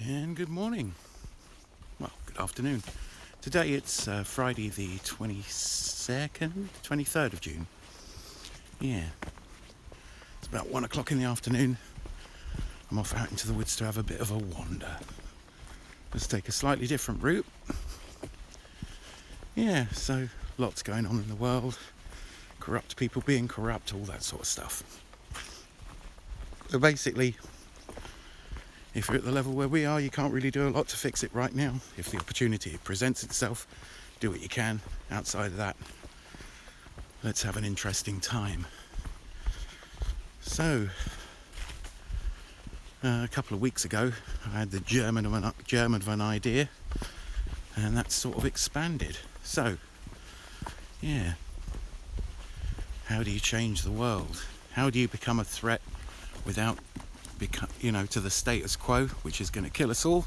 And good morning. Well, good afternoon. Today it's Friday the 23rd of June. Yeah. It's about 1 o'clock in the afternoon. I'm off out into the woods to have a bit of a wander. Let's take a slightly different route. Yeah, so lots going on in the world. Corrupt people being corrupt, all that sort of stuff. So basically, if you're at the level where we are, you can't really do a lot to fix it right now. If the opportunity presents itself, do what you can. Outside of that, let's have an interesting time. So, a couple of weeks ago, I had the German of an idea, and that's sort of expanded. So, yeah, how do you change the world? How do you become a threat without to the status quo, which is going to kill us all,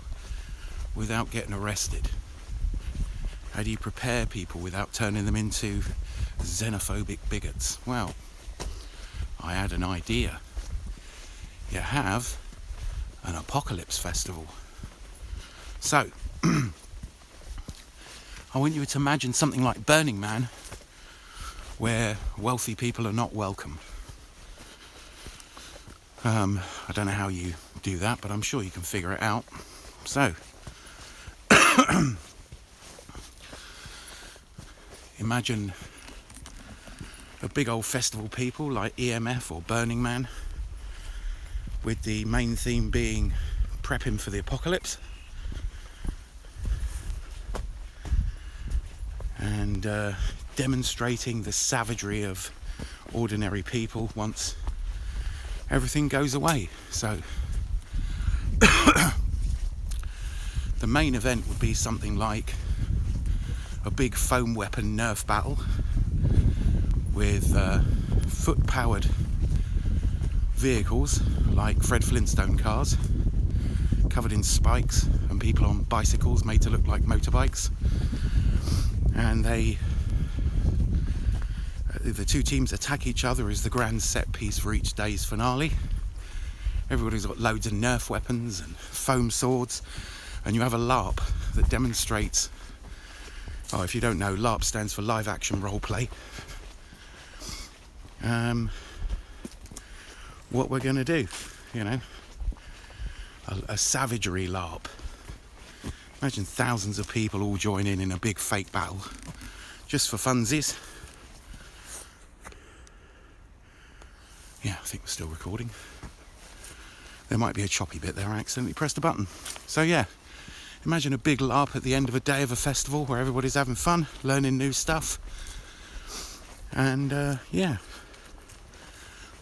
without getting arrested? How do you prepare people without turning them into xenophobic bigots? Well, I had an idea. You have an apocalypse festival. So, I want you to imagine something like Burning Man, where wealthy people are not welcome. I don't know how you do that, but I'm sure you can figure it out. So, imagine a big old festival people like EMF or Burning Man, with the main theme being prepping for the apocalypse. And demonstrating the savagery of ordinary people once everything goes away. So the main event would be something like a big foam weapon Nerf battle with foot-powered vehicles like Fred Flintstone cars, covered in spikes, and people on bicycles made to look like motorbikes. And the two teams attack each other as the grand set piece for each day's finale. Everybody's got loads of Nerf weapons and foam swords, and you have a LARP that demonstrates, if you don't know, LARP stands for live action role play. What we're going to do, a savagery LARP. Imagine thousands of people all join in a big fake battle, just for funsies. Yeah, I think we're still recording. There might be a choppy bit there, I accidentally pressed a button. So yeah, imagine a big LARP at the end of a day of a festival where everybody's having fun, learning new stuff. And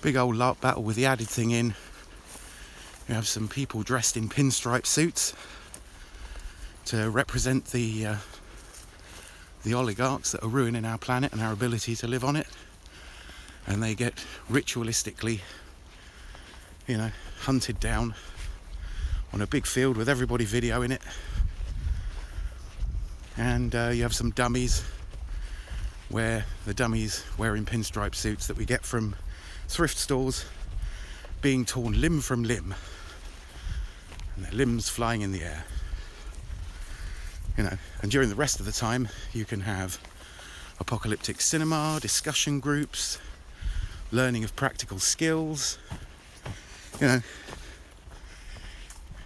big old LARP battle with the added thing in. You have some people dressed in pinstripe suits to represent the oligarchs that are ruining our planet and our ability to live on it. And they get ritualistically, hunted down on a big field with everybody videoing it. And you have some dummies, where the dummies wearing pinstripe suits that we get from thrift stores being torn limb from limb, and their limbs flying in the air. And during the rest of the time, you can have apocalyptic cinema, discussion groups, learning of practical skills.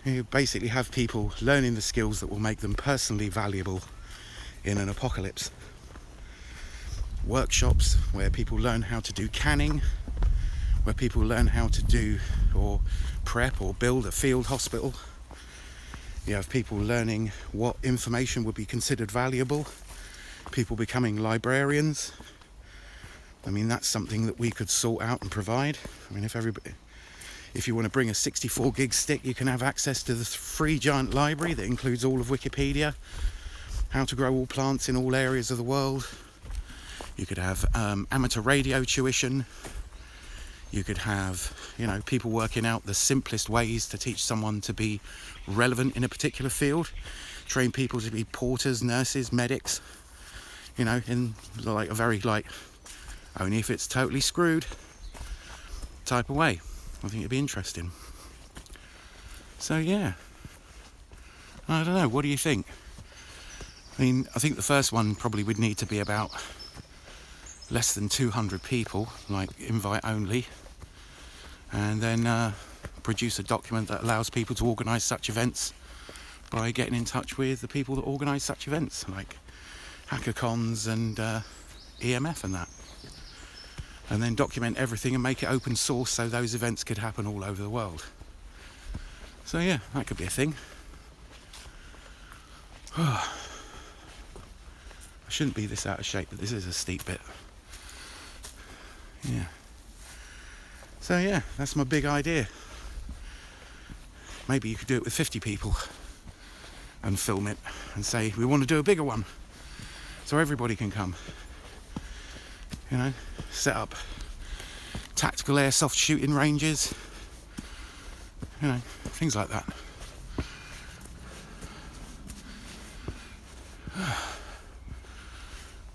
You basically have people learning the skills that will make them personally valuable in an apocalypse. Workshops where people learn how to do canning, where people learn how to do or prep or build a field hospital. You have people learning what information would be considered valuable, people becoming librarians. That's something that we could sort out and provide. If you want to bring a 64 gig stick, you can have access to the free giant library that includes all of Wikipedia, how to grow all plants in all areas of the world. You could have amateur radio tuition. You could have, people working out the simplest ways to teach someone to be relevant in a particular field. Train people to be porters, nurses, medics, in a very only if it's totally screwed type of way. I think it'd be interesting. So yeah, I don't know, what do you think? I mean, I think the first one probably would need to be about less than 200 people, like invite only, and then produce a document that allows people to organise such events by getting in touch with the people that organise such events, like hackathons and EMF and that. And then document everything and make it open source so those events could happen all over the world. So yeah, that could be a thing. I shouldn't be this out of shape, but this is a steep bit. Yeah. So yeah, that's my big idea. Maybe you could do it with 50 people and film it and say, we want to do a bigger one so everybody can come. You know, set up tactical airsoft shooting ranges, you know, things like that.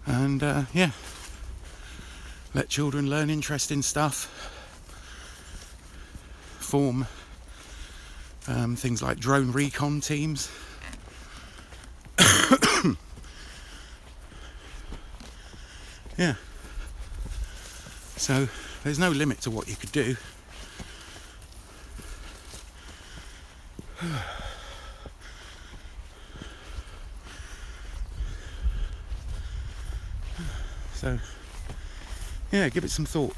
And yeah, let children learn interesting stuff, form things like drone recon teams. Yeah. So there's no limit to what you could do. So yeah, give it some thought.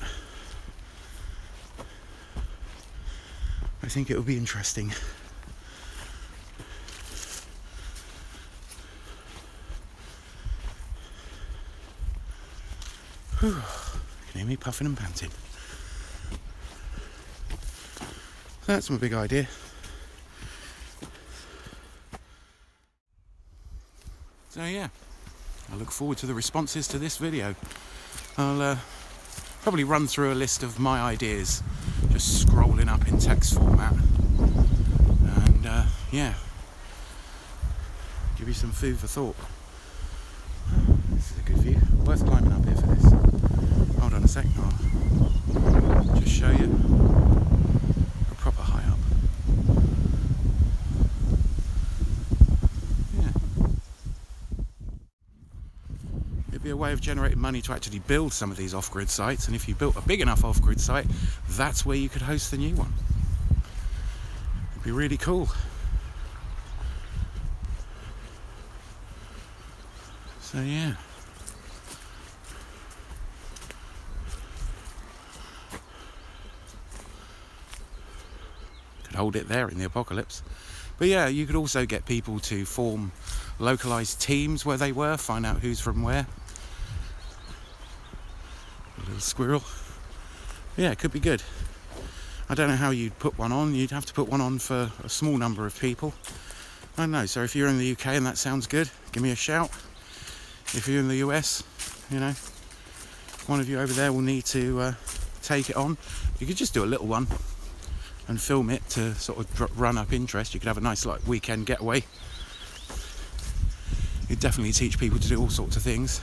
I think it will be interesting. Whew. You can hear me puffing and panting. So that's my big idea. So yeah, I look forward to the responses to this video. I'll probably run through a list of my ideas, just scrolling up in text format, and yeah, give you some food for thought. This is a good view, worth climbing up here for this. Hold on a sec, I'll just show you a proper high up. Yeah. It'd be a way of generating money to actually build some of these off-grid sites, and if you built a big enough off-grid site, that's where you could host the new one. It'd be really cool. So yeah. Could hold it there in the apocalypse. But yeah, you could also get people to form localized teams where they were, find out who's from where. A little squirrel. Yeah, it could be good. I don't know how you'd put one on. You'd have to put one on for a small number of people. I don't know. So if you're in the UK and that sounds good, give me a shout. If you're in the US, you know, one of you over there will need to take it on. You could just do a little one and film it to sort of run up interest. You could have a nice like weekend getaway. You'd definitely teach people to do all sorts of things.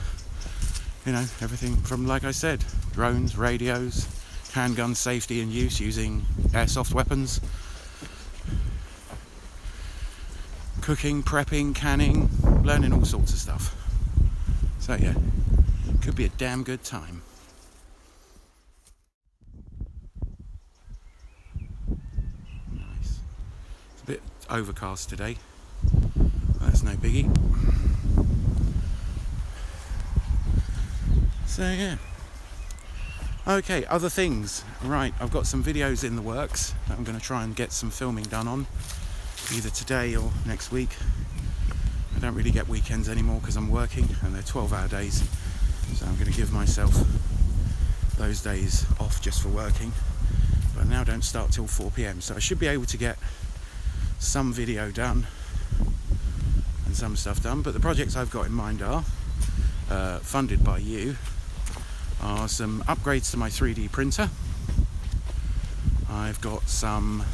You know, everything from, like I said, drones, radios, handgun safety and use using airsoft weapons, cooking, prepping, canning, learning all sorts of stuff. So yeah, could be a damn good time. Nice. It's a bit overcast today, but that's no biggie. So yeah. Okay, other things. Right, I've got some videos in the works that I'm going to try and get some filming done on, either today or next week. I don't really get weekends anymore because I'm working and they're 12-hour days, so I'm going to give myself those days off just for working, but I now don't start till 4 p.m, so I should be able to get some video done and some stuff done. But the projects I've got in mind are funded by you, are some upgrades to my 3D printer. I've got some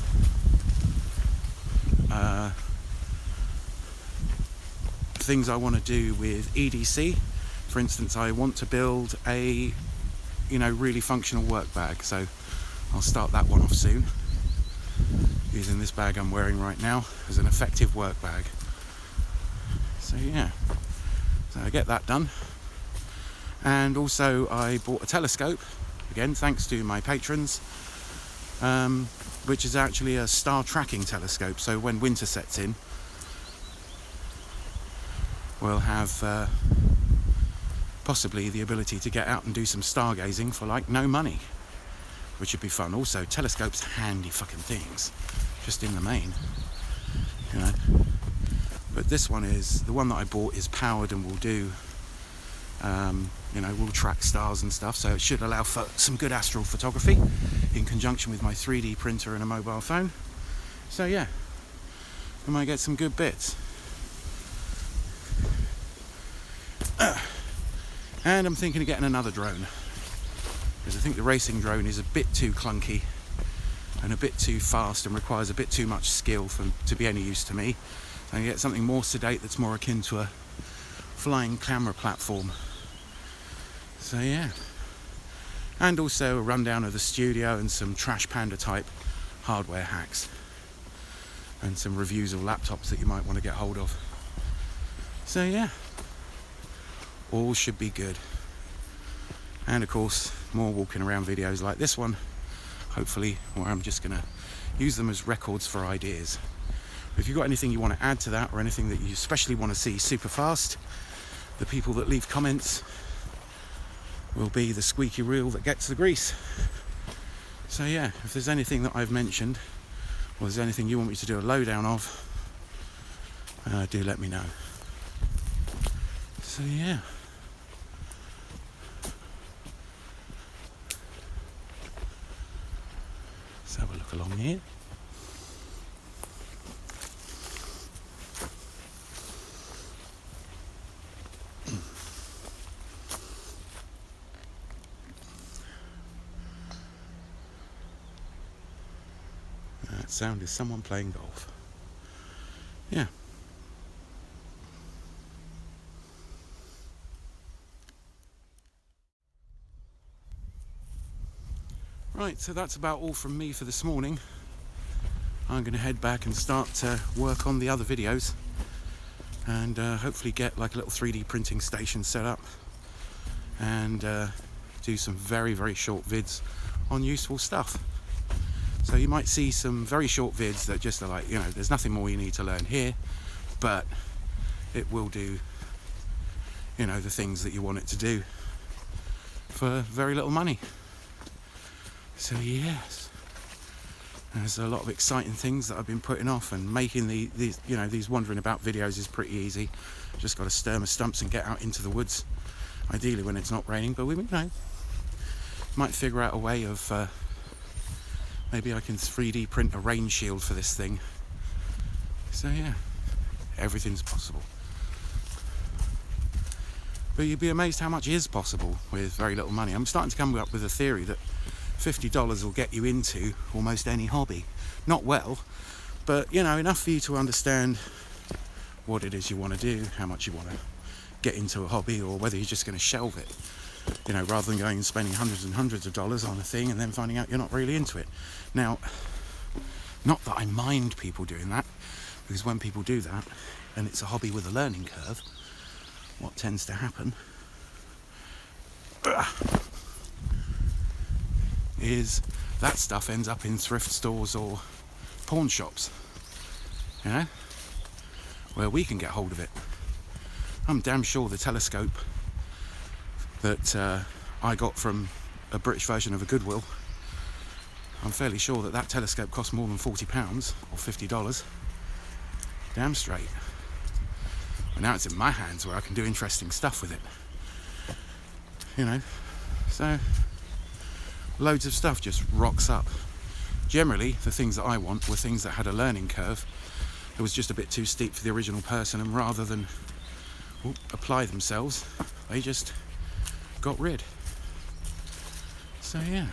things I want to do with EDC. For instance, I want to build a, you know, really functional work bag, so I'll start that one off soon, using this bag I'm wearing right now as an effective work bag. So yeah, so I get that done. And also I bought a telescope, again thanks to my patrons, which is actually a star tracking telescope. So when winter sets in, we'll have possibly the ability to get out and do some stargazing for like no money, which would be fun. Also, telescopes, handy fucking things, just in the main, you know. But this one is, the one that I bought is powered and will do, you know, will track stars and stuff, so it should allow for some good astral photography in conjunction with my 3D printer and a mobile phone. So yeah, we might get some good bits. And I'm thinking of getting another drone, because I think the racing drone is a bit too clunky and a bit too fast and requires a bit too much skill to be any use to me. So I can get something more sedate that's more akin to a flying camera platform. So yeah, and also a rundown of the studio and some Trash Panda type hardware hacks and some reviews of laptops that you might want to get hold of. So yeah, all should be good. And of course, more walking around videos like this one, hopefully, where I'm just going to use them as records for ideas. If you've got anything you want to add to that, or anything that you especially want to see super fast, the people that leave comments will be the squeaky wheel that gets the grease. So yeah, if there's anything that I've mentioned, or there's anything you want me to do a lowdown of, do let me know. So yeah. Let's have a look along here. That sound is someone playing golf. Yeah. Right, so that's about all from me for this morning. I'm going to head back and start to work on the other videos, and hopefully get like a little 3D printing station set up, and do some very, very short vids on useful stuff. So you might see some very short vids that just are like, you know, there's nothing more you need to learn here, but it will do, you know, the things that you want it to do for very little money. So yes, there's a lot of exciting things that I've been putting off, and making these, you know, these wandering about videos is pretty easy. Just got to stir my stumps and get out into the woods, ideally when it's not raining, but we, you know, might figure out a way of maybe I can 3D print a rain shield for this thing. So yeah, everything's possible. But you'd be amazed how much is possible with very little money. I'm starting to come up with a theory that $50 will get you into almost any hobby. Not well, but you know, enough for you to understand what it is you want to do, how much you want to get into a hobby, or whether you're just going to shelve it. You know, rather than going and spending hundreds and hundreds of dollars on a thing and then finding out you're not really into it. Now, not that I mind people doing that, because when people do that, and it's a hobby with a learning curve, what tends to happen is that stuff ends up in thrift stores or pawn shops, you know, where we can get hold of it. I'm damn sure the telescope that I got from a British version of a Goodwill, I'm fairly sure that that telescope cost more than £40 or $50. Damn straight. And now it's in my hands where I can do interesting stuff with it. You know, so loads of stuff just rocks up. Generally, the things that I want were things that had a learning curve. It was just a bit too steep for the original person, and rather than apply themselves, they just got rid. So yeah,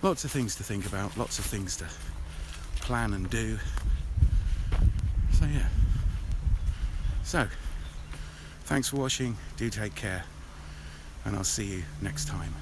lots of things to think about, lots of things to plan and do. So yeah, so thanks for watching, do take care, and I'll see you next time.